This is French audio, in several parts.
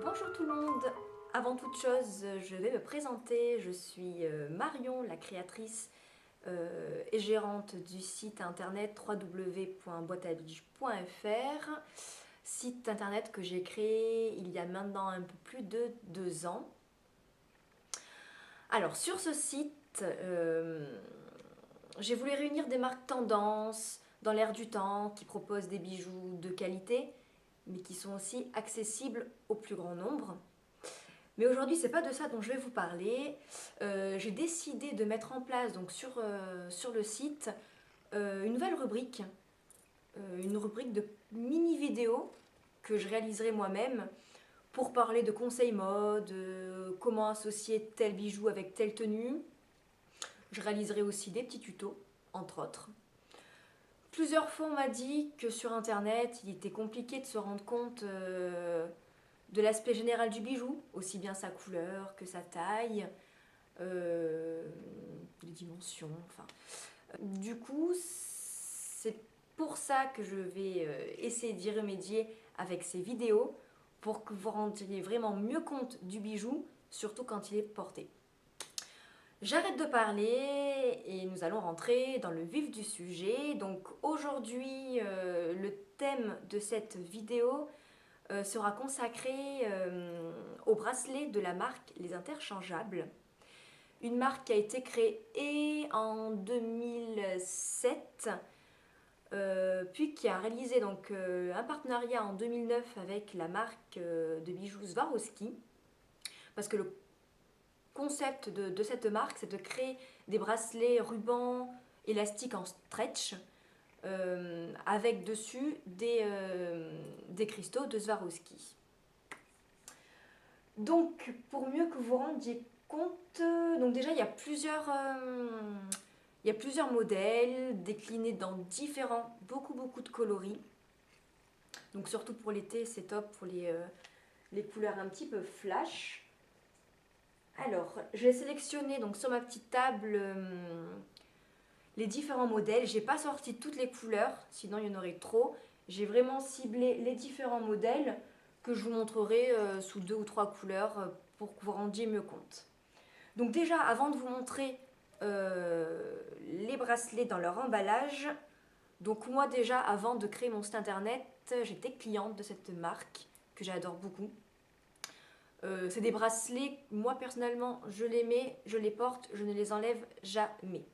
Bonjour tout le monde. Avant toute chose, je vais me présenter. Je suis Marion, la créatrice et gérante du site internet www.boîteabiges.fr, site internet que j'ai créé il y a maintenant un peu plus de 2 ans. Alors sur ce site, j'ai voulu réunir des marques tendances dans l'air du temps qui proposent des bijoux de qualité mais qui sont aussi accessibles au plus grand nombre. Mais aujourd'hui, c'est pas de ça dont je vais vous parler. J'ai décidé de mettre en place donc sur le site une nouvelle rubrique, une rubrique de mini vidéos que je réaliserai moi-même pour parler de conseils mode, comment associer tel bijou avec telle tenue. Je réaliserai aussi des petits tutos, entre autres. Plusieurs fois, on m'a dit que sur internet, il était compliqué de se rendre compte de l'aspect général du bijou, aussi bien sa couleur que sa taille, les dimensions, enfin. Du coup, c'est pour ça que je vais essayer d'y remédier avec ces vidéos pour que vous rendiez vraiment mieux compte du bijou, surtout quand il est porté. J'arrête de parler et nous allons rentrer dans le vif du sujet. Donc aujourd'hui, le thème de cette vidéo sera consacré au bracelet de la marque Les Interchangeables. Une marque qui a été créée en 2007, puis qui a réalisé donc, un partenariat en 2009 avec la marque de bijoux Swarovski. Parce que le concept de cette marque, c'est de créer des bracelets rubans élastiques en stretch, avec dessus des cristaux de Swarovski. Donc, pour mieux que vous vous rendiez compte, donc déjà il y a plusieurs modèles déclinés dans beaucoup de coloris. Donc surtout pour l'été, c'est top pour les couleurs un petit peu flash. Alors, j'ai sélectionné donc sur ma petite table les différents modèles. J'ai pas sorti toutes les couleurs, sinon il y en aurait trop. J'ai vraiment ciblé les différents modèles que je vous montrerai sous 2 ou 3 couleurs pour que vous rendiez mieux compte. Donc déjà, avant de vous montrer les bracelets dans leur emballage, donc moi déjà, avant de créer mon site internet, j'étais cliente de cette marque que j'adore beaucoup. C'est des bracelets, moi personnellement, je les mets, je les porte, je ne les enlève jamais.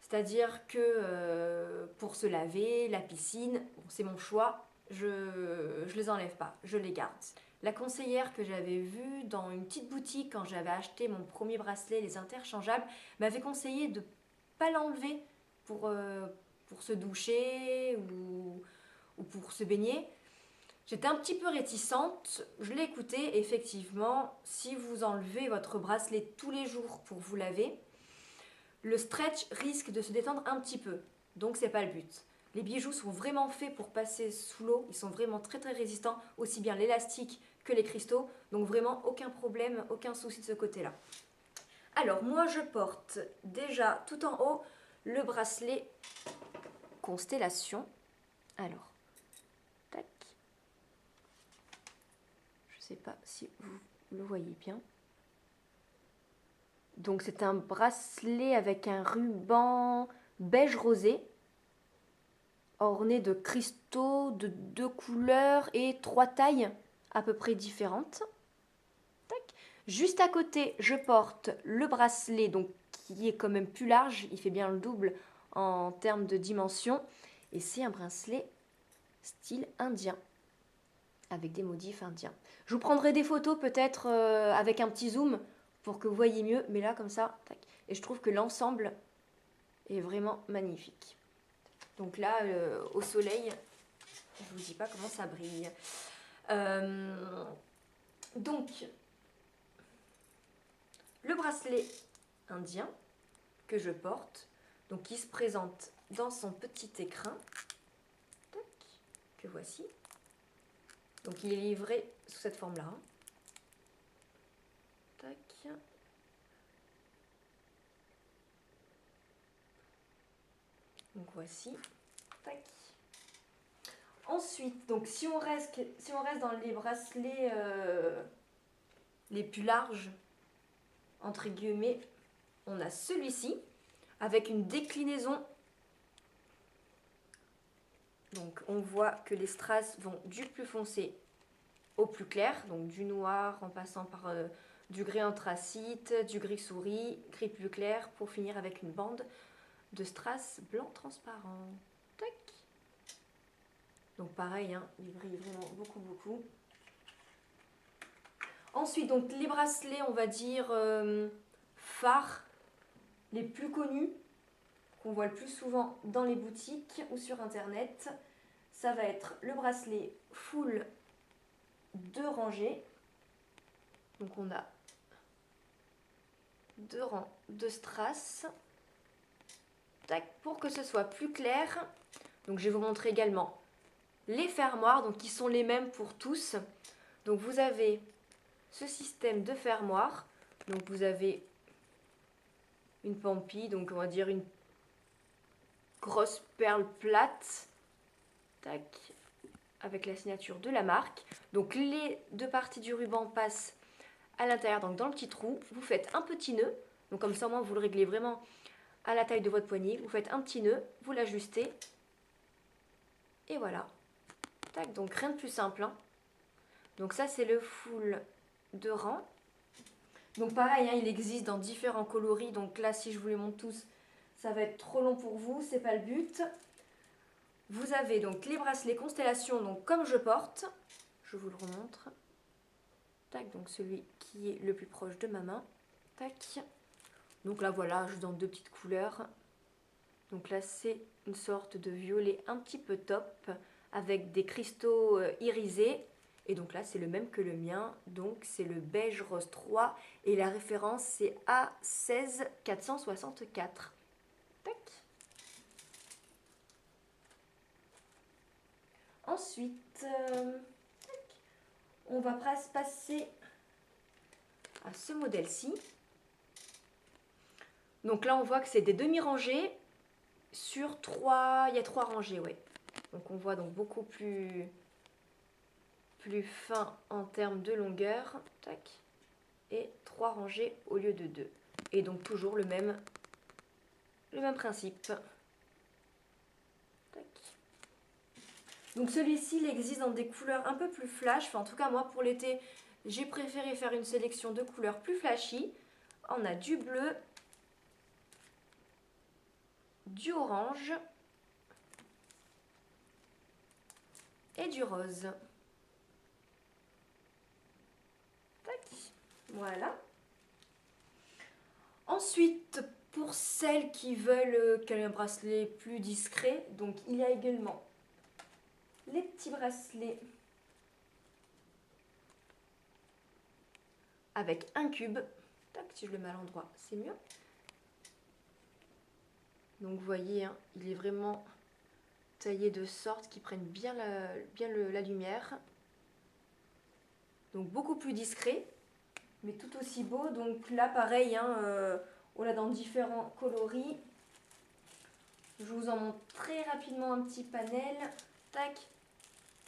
C'est-à-dire que pour se laver, la piscine, bon, c'est mon choix, je les enlève pas, je les garde. La conseillère que j'avais vue dans une petite boutique quand j'avais acheté mon premier bracelet, les interchangeables, m'avait conseillé de ne pas l'enlever pour se doucher ou pour se baigner. J'étais un petit peu réticente, je l'ai écouté, effectivement, si vous enlevez votre bracelet tous les jours pour vous laver, le stretch risque de se détendre un petit peu, donc c'est pas le but. Les bijoux sont vraiment faits pour passer sous l'eau, ils sont vraiment très résistants, aussi bien l'élastique que les cristaux, donc vraiment aucun problème, aucun souci de ce côté-là. Alors moi je porte déjà tout en haut le bracelet Constellation. Alors, tac. Je sais pas si vous le voyez bien. Donc c'est un bracelet avec un ruban beige rosé, orné de cristaux de 2 couleurs et 3 tailles à peu près différentes. Tac. Juste à côté, je porte le bracelet donc, qui est quand même plus large, il fait bien le double en termes de dimension. Et c'est un bracelet style indien, avec des motifs indiens. Je vous prendrai des photos peut-être avec un petit zoom pour que vous voyez mieux, mais là comme ça, tac. Et je trouve que l'ensemble est vraiment magnifique. Donc là, au soleil, je vous dis pas comment ça brille. Donc, le bracelet indien que je porte, donc qui se présente dans son petit écrin, tac, que voici. Donc il est livré sous cette forme-là. Tac. Donc voici. Tac. Ensuite, donc si on reste dans les bracelets les plus larges, entre guillemets, on a celui-ci avec une déclinaison. Donc on voit que les strass vont du plus foncé au plus clair, donc du noir en passant par du gris anthracite, du gris souris, gris plus clair, pour finir avec une bande de strass blanc transparent. Tac. Donc pareil, hein, il brille vraiment beaucoup. Ensuite, donc les bracelets, on va dire phares, les plus connus, qu'on voit le plus souvent dans les boutiques ou sur internet, ça va être le bracelet full 2 rangées. Donc on a 2 rangs de strass. Tac, pour que ce soit plus clair. Donc je vais vous montrer également les fermoirs, donc qui sont les mêmes pour tous. Donc vous avez ce système de fermoir. Donc vous avez une pampille, donc on va dire une grosse perle plate. Tac, avec la signature de la marque. Donc les 2 parties du ruban passent à l'intérieur, donc dans le petit trou. Vous faites un petit nœud, donc comme ça au moins vous le réglez vraiment à la taille de votre poignet. Vous faites un petit nœud, vous l'ajustez et voilà. Tac, donc rien de plus simple, hein. Donc ça c'est le full 2 rangs. Donc pareil, hein, il existe dans différents coloris. Donc là si je vous les montre tous, ça va être trop long pour vous, c'est pas le but. Vous avez donc les bracelets constellation, donc comme je porte, je vous le remontre. Tac, donc celui qui est le plus proche de ma main. Tac. Donc là voilà, je vous donne 2 petites couleurs. Donc là c'est une sorte de violet un petit peu top avec des cristaux irisés. Et donc là c'est le même que le mien, donc c'est le beige rose 3 et la référence c'est A16 464. Tac. Ensuite, on va passer à ce modèle-ci. Donc là on voit que c'est des demi-rangées sur 3, il y a 3 rangées, ouais. Donc on voit donc beaucoup plus fin en termes de longueur. Tac. Et 3 rangées au lieu de 2. Et donc toujours le même principe. Tac. Donc celui-ci, il existe dans des couleurs un peu plus flash. Enfin, en tout cas, moi, pour l'été, j'ai préféré faire une sélection de couleurs plus flashy. On a du bleu, du orange et du rose. Tac. Voilà. Ensuite, pour celles qui veulent qu'elle ait un bracelet plus discret, donc il y a également les petits bracelets avec un cube. Tac, si je le mets à l'endroit, c'est mieux. Donc vous voyez, hein, il est vraiment taillé de sorte qu'il prenne bien la lumière. Donc beaucoup plus discret, mais tout aussi beau. Donc là pareil, hein, on l'a dans différents coloris. Je vous en montre très rapidement un petit panel. Tac.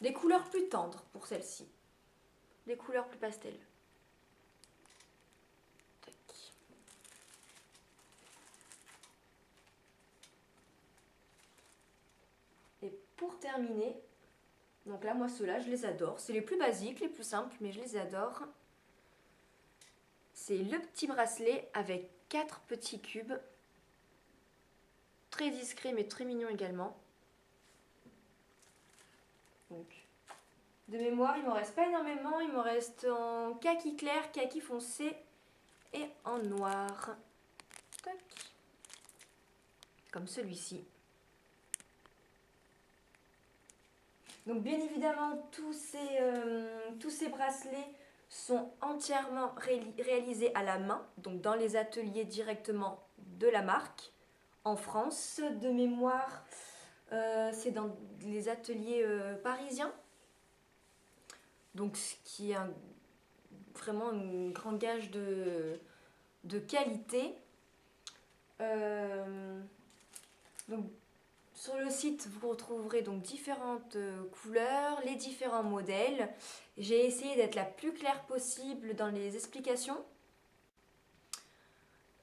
Des couleurs plus tendres pour celle-ci. Des couleurs plus pastel. Tac. Et pour terminer, donc là moi ceux-là je les adore. C'est les plus basiques, les plus simples, mais je les adore. C'est le petit bracelet avec 4 petits cubes. Très discret mais très mignon également. Donc, de mémoire, il ne m'en reste pas énormément. Il me reste en kaki clair, kaki foncé et en noir. Tac. Comme celui-ci. Donc bien évidemment, tous ces bracelets sont entièrement réalisés à la main, donc dans les ateliers directement de la marque. En France, de mémoire, c'est dans les ateliers parisiens. Donc ce qui est vraiment un grand gage de qualité. Donc Sur le site, vous retrouverez donc différentes couleurs, les différents modèles. J'ai essayé d'être la plus claire possible dans les explications.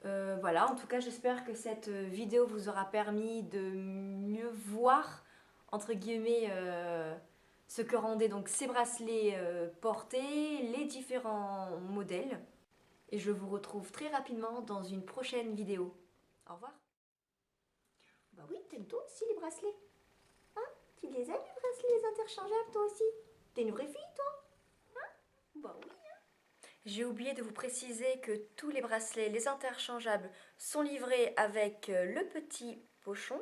Voilà, en tout cas, j'espère que cette vidéo vous aura permis de mieux voir, entre guillemets, ce que rendaient donc ces bracelets portés, les différents modèles. Et je vous retrouve très rapidement dans une prochaine vidéo. Au revoir. Bah oui, t'aimes toi aussi les bracelets. Hein? Tu les aimes les bracelets interchangeables toi aussi? T'es une vraie fille toi? Hein? Bah oui. J'ai oublié de vous préciser que tous les bracelets, les interchangeables, sont livrés avec le petit pochon.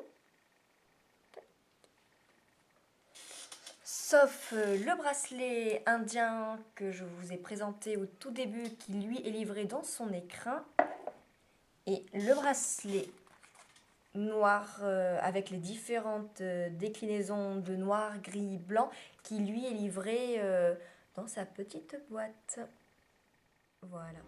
Sauf le bracelet indien que je vous ai présenté au tout début, qui lui est livré dans son écrin. Et le bracelet noir avec les différentes déclinaisons de noir, gris, blanc, qui lui est livré dans sa petite boîte. Voilà.